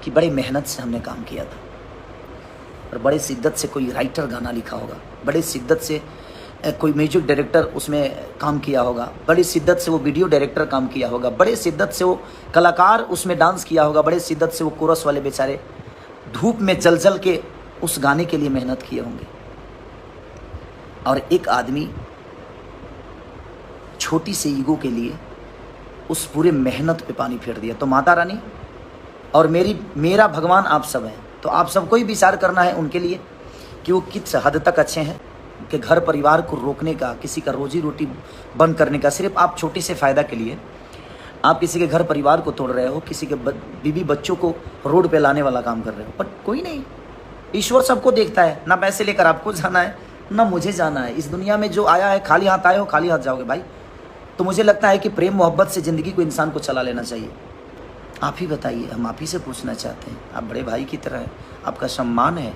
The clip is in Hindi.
कि बड़े मेहनत से हमने काम किया था और बड़े शिद्दत से कोई राइटर गाना लिखा होगा, बड़े शिद्दत से कोई म्यूजिक डायरेक्टर उसमें काम किया होगा, बड़ी शिद्दत से वो वीडियो डायरेक्टर काम किया होगा, बड़े शिद्दत से वो कलाकार उसमें डांस किया होगा, बड़े शिद्दत से वो कोरस वाले बेचारे धूप में जल जल के उस गाने के लिए मेहनत किए होंगे। और एक आदमी छोटी सी ईगो के लिए उस पूरे मेहनत पे पानी फेर दिया। तो माता रानी और मेरा भगवान आप सब हैं, तो आप सबको ही विचार करना है उनके लिए कि वो किस हद तक अच्छे हैं कि घर परिवार को रोकने का, किसी का रोजी रोटी बंद करने का, सिर्फ आप छोटे से फ़ायदा के लिए आप किसी के घर परिवार को तोड़ रहे हो, किसी के बीवी बच्चों को रोड पे लाने वाला काम कर रहे हो। पर कोई नहीं, ईश्वर सबको देखता है। ना पैसे लेकर आपको जाना है, ना मुझे जाना है। इस दुनिया में जो आया है, खाली हाथ आए हो खाली हाथ जाओगे भाई। तो मुझे लगता है कि प्रेम मोहब्बत से ज़िंदगी को इंसान को चला लेना चाहिए। आप ही बताइए, हम आप ही से पूछना चाहते हैं। आप बड़े भाई की तरह हैं, आपका सम्मान है।